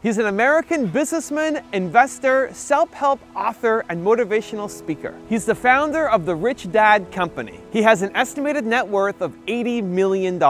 He's an American businessman, investor, self-help author, and motivational speaker. He's the founder of the Rich Dad Company. He has an estimated net worth of $80 million.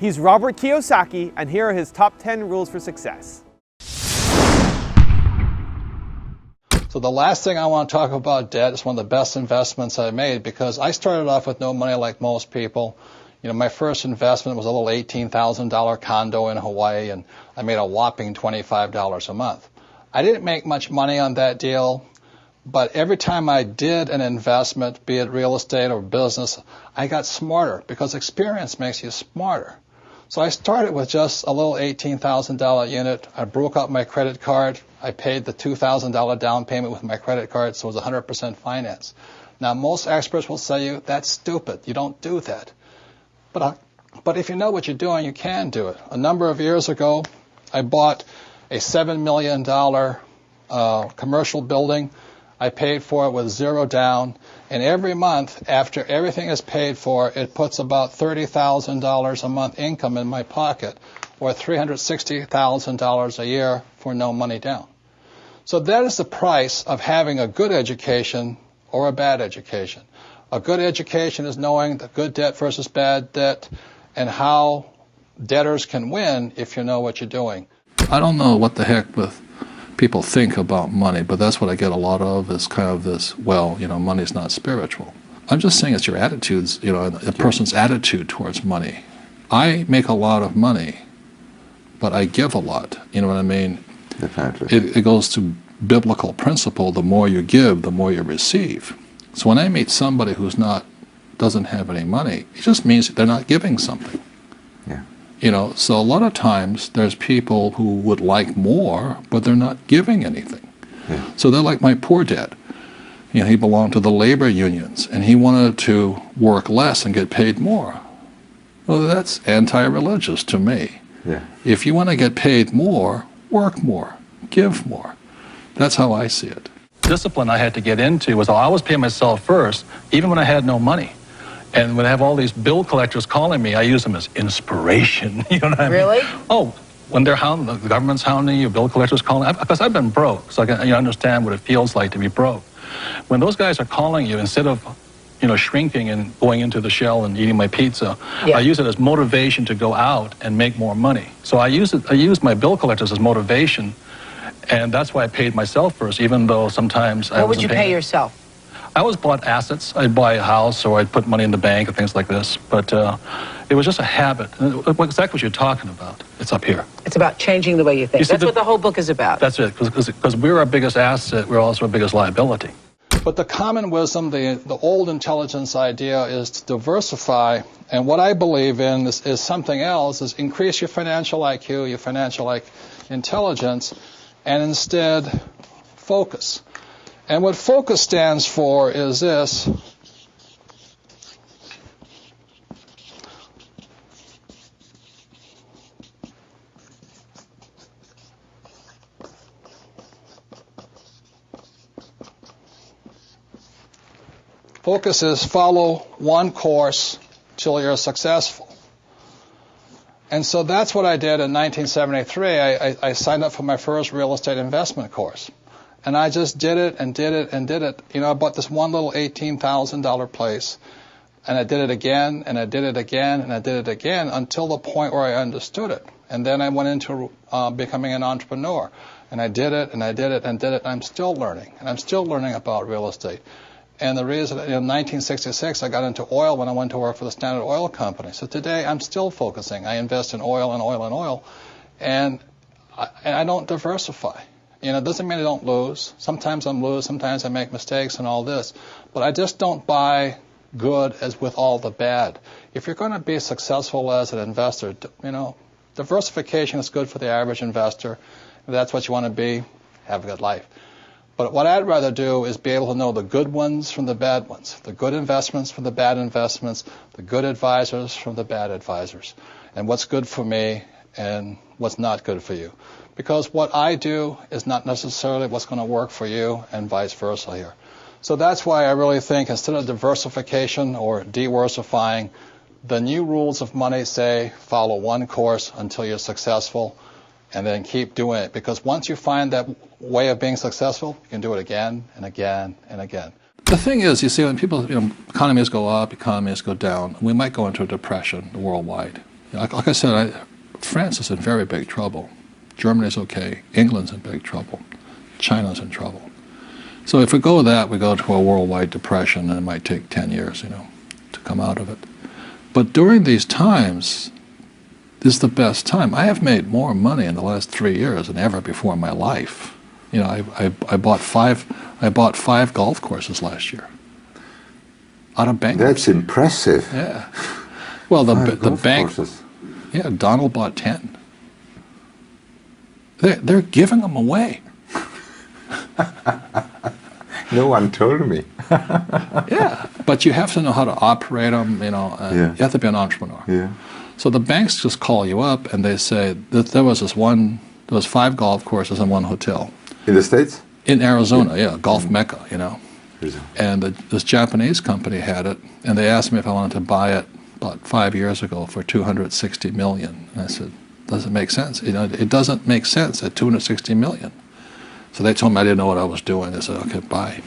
He's Robert Kiyosaki, and here are his top 10 rules for success. So the last thing I want to talk about debt is one of the best investments I made, because I started off with no money like most people. You know, my first investment was a little $18,000 condo in Hawaii, and I made a whopping $25 a month. I didn't make much money on that deal, but every time I did an investment, be it real estate or business, I got smarter, because experience makes you smarter. So I started with just a little $18,000 unit. I broke out my credit card. I paid the $2,000 down payment with my credit card, so it was 100% finance. Now, most experts will say you, that's stupid. You don't do that. But if you know what you're doing, you can do it. A number of years ago, I bought a $7 million commercial building. I paid for it with zero down. And every month, after everything is paid for, it puts about $30,000 a month income in my pocket, or $360,000 a year for no money down. So that is the price of having a good education or a bad education. A good education is knowing the good debt versus bad debt and how debtors can win if you know what you're doing. I don't know what the heck with people think about money, but that's what I get a lot of, is kind of this, well, you know, money's not spiritual. I'm just saying it's your attitudes, you know, a person's attitude towards money. I make a lot of money, but I give a lot. You know what I mean? It goes to biblical principle: the more you give, the more you receive. So when I meet somebody who's doesn't have any money, it just means they're not giving something. Yeah. You know, so a lot of times there's people who would like more, but they're not giving anything. Yeah. So they're like my poor dad. You know, he belonged to the labor unions, and he wanted to work less and get paid more. Well, that's anti-religious to me. Yeah. If you want to get paid more, work more, give more. That's how I see it. Discipline I had to get into was I always pay myself first, even when I had no money. And when I have all these bill collectors calling me, I use them as inspiration. You know what I mean? Really? Oh, when they're hounding, the government's hounding you, bill collectors calling, because I've been broke, so I can understand what it feels like to be broke. When those guys are calling you, instead of shrinking and going into the shell and eating my pizza, Yeah. I use it as motivation to go out and make more money. So I use my bill collectors as motivation, and that's why I paid myself first, even though sometimes I wasn't paying. What would you pay yourself? I always bought assets. I'd buy a house, or I'd put money in the bank and things like this. But it was just a habit. Exactly what you're talking about. It's up here. It's about changing the way you think. That's what the whole book is about. That's it. Because we're our biggest asset, we're also our biggest liability. But the common wisdom, the old intelligence idea, is to diversify. And what I believe in is something else, is increase your financial IQ, your financial intelligence, and instead focus. And what focus stands for is this. Focus is follow one course till you're successful. And so that's what I did in 1973. I signed up for my first real estate investment course. And I just did it and did it and did it. You know, I bought this one little $18,000 place. And I did it again, and I did it again, and I did it again, until the point where I understood it. And then I went into becoming an entrepreneur. And I did it, and I did it, and did it, and I'm still learning. And I'm still learning about real estate. And the reason, in 1966, I got into oil when I went to work for the Standard Oil Company. So today, I'm still focusing. I invest in oil and oil and oil. And I don't diversify. You know, it doesn't mean I don't lose. Sometimes I'm lose, sometimes I make mistakes and all this. But I just don't buy good as with all the bad. If you're going to be successful as an investor, you know, diversification is good for the average investor. If that's what you want to be, have a good life. But what I'd rather do is be able to know the good ones from the bad ones, the good investments from the bad investments, the good advisors from the bad advisors, and what's good for me and what's not good for you. Because what I do is not necessarily what's going to work for you, and vice versa here. So that's why I really think instead of diversification or diversifying, the new rules of money say follow one course until you're successful. and then keep doing it. Because once you find that way of being successful, you can do it again and again and again. The thing is, you see, when people, economies go up, economies go down, we might go into a depression worldwide. Like I said, France is in very big trouble. Germany's okay. England's in big trouble. China's in trouble. So if we go that, we go to a worldwide depression, and it might take 10 years, to come out of it. But during these times, this is the best time. I have made more money in the last 3 years than ever before in my life. I bought five golf courses last year out of bankruptcy. That's impressive. Yeah. Well, the bank. Courses. Yeah, Donald bought 10. They're giving them away. No one told me. Yeah, but you have to know how to operate them. You have to be an entrepreneur. Yeah. So the banks just call you up and they say that there was 5 golf courses and 1 hotel. In the States? In Arizona, yeah, Golf Mecca, Arizona. And this Japanese company had it, and they asked me if I wanted to buy it about 5 years ago for $260 million. And I said, does it make sense? It doesn't make sense at $260 million. So they told me I didn't know what I was doing. They said, okay, buy.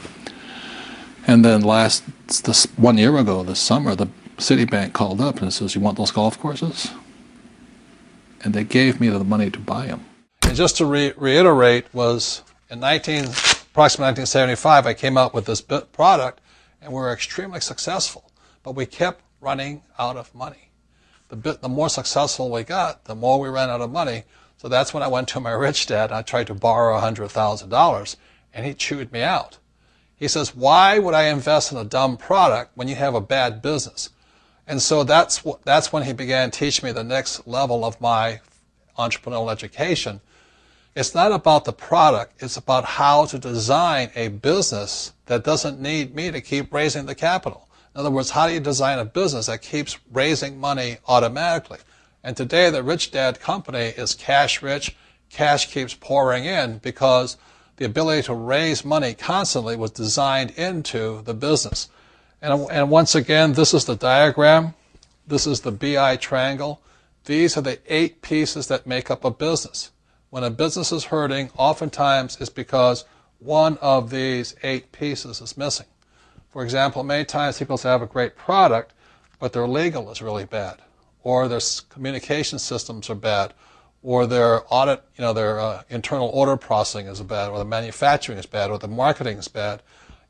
And then 1 year ago, this summer, the Citibank called up and says, you want those golf courses? And they gave me the money to buy them. And just to reiterate, was in approximately 1975, I came up with this product, and we were extremely successful. But we kept running out of money. The more successful we got, the more we ran out of money. So that's when I went to my rich dad, and I tried to borrow $100,000, and he chewed me out. He says, why would I invest in a dumb product when you have a bad business? And so that's when he began teaching me the next level of my entrepreneurial education. It's not about the product, it's about how to design a business that doesn't need me to keep raising the capital. In other words, how do you design a business that keeps raising money automatically? And today, the Rich Dad Company is cash rich. Cash keeps pouring in because the ability to raise money constantly was designed into the business. And once again, this is the diagram. This is the BI triangle. These are the 8 pieces that make up a business. When a business is hurting, oftentimes it's because one of these 8 pieces is missing. For example, many times people say, I have a great product, but their legal is really bad, or their communication systems are bad, or their audit, their internal order processing is bad, or the manufacturing is bad, or the marketing is bad,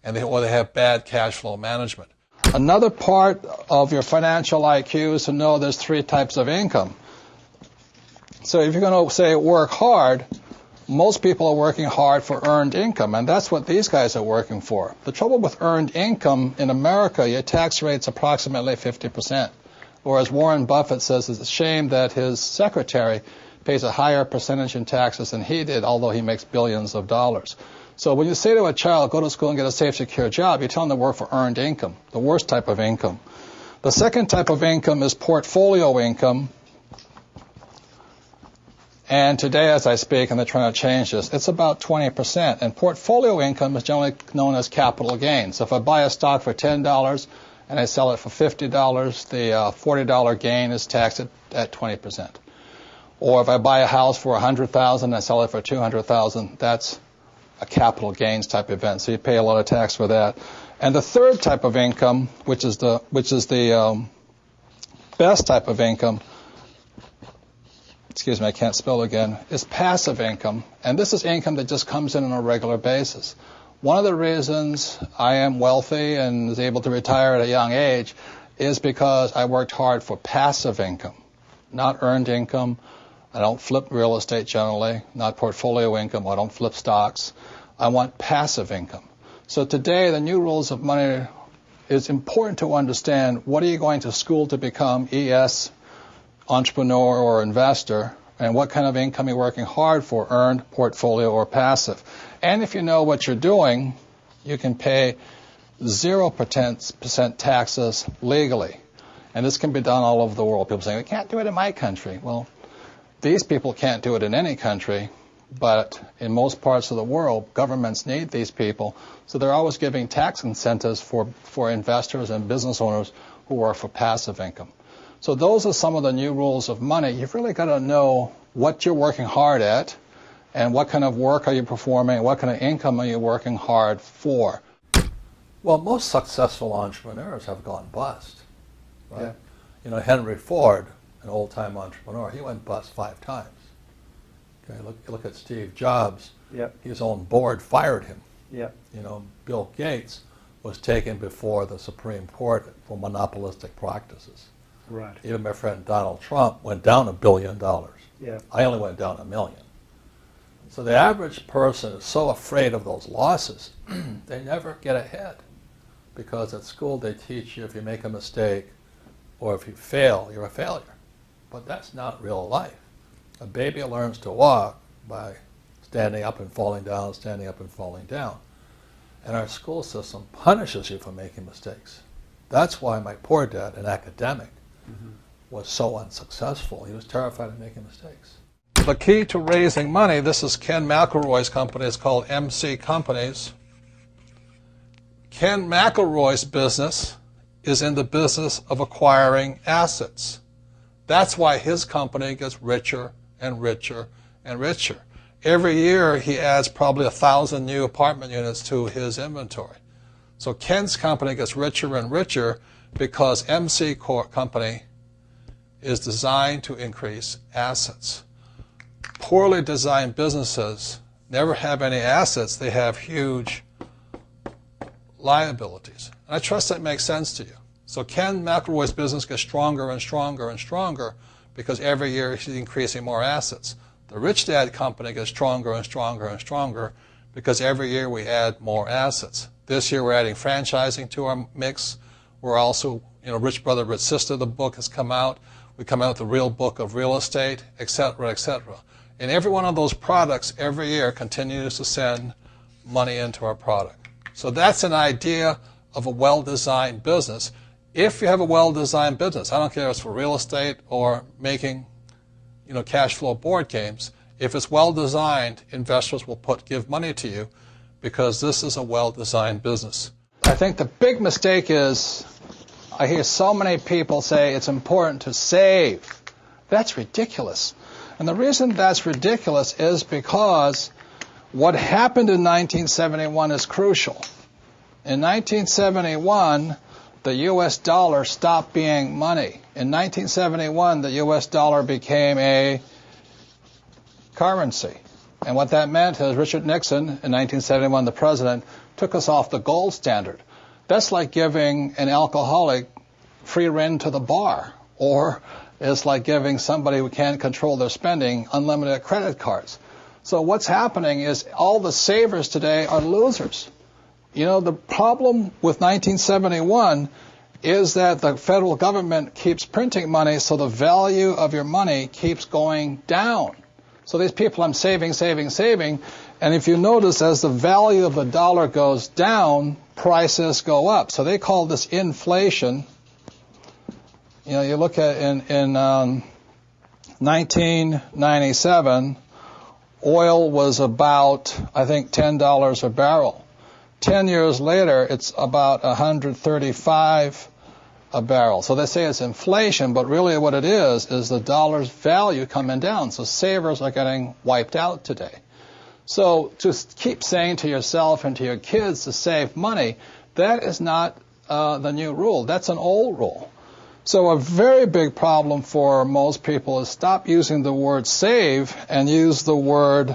or they have bad cash flow management. Another part of your financial IQ is to know there's 3 types of income. So if you're going to say work hard, most people are working hard for earned income, and that's what these guys are working for. The trouble with earned income in America, your tax rate's approximately 50%. Or as Warren Buffett says, it's a shame that his secretary pays a higher percentage in taxes than he did, although he makes billions of dollars. So when you say to a child, go to school and get a safe, secure job, you tell them to work for earned income, the worst type of income. The second type of income is portfolio income. And today, as I speak, and they're trying to change this, it's about 20%. And portfolio income is generally known as capital gains. So if I buy a stock for $10 and I sell it for $50, the $40 gain is taxed at 20%. Or if I buy a house for $100,000 and I sell it for $200,000, that's a capital gains type event. So you pay a lot of tax for that. And the third type of income, which is the best type of income, excuse me, I can't spell again, is passive income. And this is income that just comes in on a regular basis. One of the reasons I am wealthy and is able to retire at a young age is because I worked hard for passive income, not earned income. I don't flip real estate generally, not portfolio income. I don't flip stocks. I want passive income. So today, the new rules of money, it's important to understand what are you going to school to become, ES, entrepreneur or investor, and what kind of income you're working hard for, earned, portfolio, or passive. And if you know what you're doing, you can pay 0% taxes legally. And this can be done all over the world. People say, we can't do it in my country. Well, these people can't do it in any country, but in most parts of the world, governments need these people. So they're always giving tax incentives for investors and business owners who are for passive income. So those are some of the new rules of money. You've really got to know what you're working hard at, and what kind of work are you performing, what kind of income are you working hard for. Well, most successful entrepreneurs have gone bust, right? Yeah. You know, Henry Ford, an old-time entrepreneur, he went bust 5 times. Okay, look at Steve Jobs. Yep. His own board fired him. Yep. You know, Bill Gates was taken before the Supreme Court for monopolistic practices. Right. Even my friend Donald Trump went down $1 billion. Yeah. I only went down $1 million. So the average person is so afraid of those losses, they never get ahead. Because at school they teach you if you make a mistake or if you fail, you're a failure. But that's not real life. A baby learns to walk by standing up and falling down, standing up and falling down. And our school system punishes you for making mistakes. That's why my poor dad, an academic, was so unsuccessful. He was terrified of making mistakes. The key to raising money, this is Ken McElroy's company, it's called MC Companies. Ken McElroy's business is in the business of acquiring assets. That's why his company gets richer and richer and richer. Every year he adds probably 1,000 new apartment units to his inventory. So Ken's company gets richer and richer because MC Company is designed to increase assets. Poorly designed businesses never have any assets. They have huge liabilities. And I trust that makes sense to you. So Ken McElroy's business gets stronger and stronger and stronger because every year he's increasing more assets. The Rich Dad Company gets stronger and stronger and stronger because every year we add more assets. This year we're adding franchising to our mix. We're also, Rich Brother, Rich Sister, the book has come out. We come out with the real book of real estate, etc., etc. And every one of those products every year continues to send money into our product. So that's an idea of a well-designed business. If you have a well-designed business, I don't care if it's for real estate or making, cash flow board games. If it's well-designed, investors will give money to you because this is a well-designed business. I think the big mistake is I hear so many people say it's important to save. That's ridiculous. And the reason that's ridiculous is because what happened in 1971 is crucial. In 1971, the U.S. dollar stopped being money. In 1971, the U.S. dollar became a currency. And what that meant is Richard Nixon, in 1971, the president, took us off the gold standard. That's like giving an alcoholic free rein to the bar, or it's like giving somebody who can't control their spending unlimited credit cards. So what's happening is all the savers today are losers. The problem with 1971 is that the federal government keeps printing money, so the value of your money keeps going down. So these people, I'm saving, and if you notice, as the value of the dollar goes down, prices go up. So they call this inflation. You look at in 1997, oil was about, I think, $10 a barrel. 10 years later, it's about $135 a barrel. So they say it's inflation, but really what it is the dollar's value coming down. So savers are getting wiped out today. So to keep saying to yourself and to your kids to save money, that is not the new rule. That's an old rule. So a very big problem for most people is stop using the word save and use the word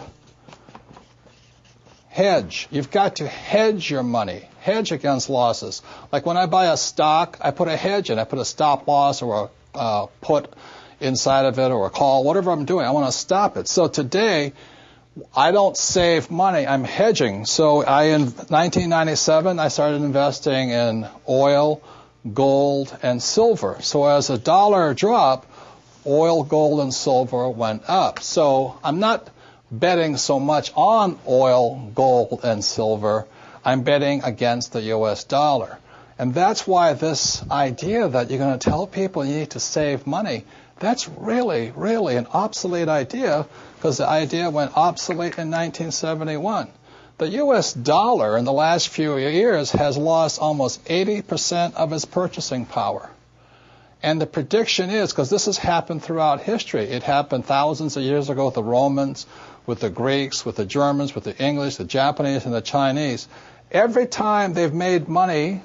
hedge. You've got to hedge your money, hedge against losses. Like when I buy a stock, I put a hedge in. I put a stop loss or a put inside of it or a call, whatever I'm doing. I want to stop it. So today, I don't save money. I'm hedging. So in 1997, I started investing in oil, gold, and silver. So as the dollar dropped, oil, gold, and silver went up. So I'm not betting so much on oil, gold, and silver. I'm betting against the U.S. dollar. And that's why this idea that you're going to tell people you need to save money, that's really, really an obsolete idea, because the idea went obsolete in 1971. The U.S. dollar in the last few years has lost almost 80% of its purchasing power. And the prediction is, because this has happened throughout history, it happened thousands of years ago with the Romans, with the Greeks, with the Germans, with the English, the Japanese, and the Chinese. Every time they've made money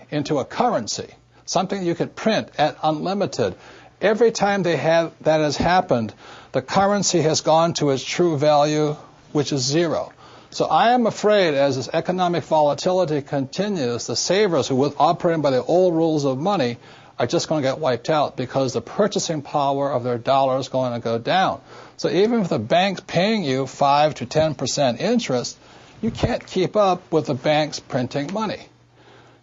into a currency, something you could print at unlimited, every time that has happened, the currency has gone to its true value, which is zero. So I am afraid as this economic volatility continues, the savers who were operating by the old rules of money are just going to get wiped out because the purchasing power of their dollar is going to go down. So even if the bank's paying you 5 to 10% interest, you can't keep up with the banks printing money.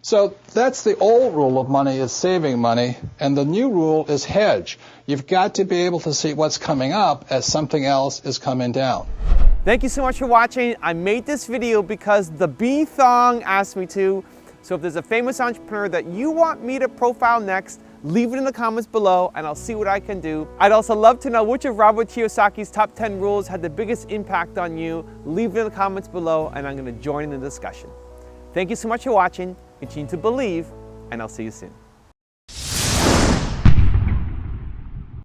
So that's the old rule of money, is saving money, and the new rule is hedge. You've got to be able to see what's coming up as something else is coming down. Thank you so much for watching. I made this video because the B-Thong asked me to. So if there's a famous entrepreneur that you want me to profile next, leave it in the comments below and I'll see what I can do. I'd also love to know which of Robert Kiyosaki's top 10 rules had the biggest impact on you. Leave it in the comments below and I'm going to join in the discussion. Thank you so much for watching. Continue to believe, and I'll see you soon.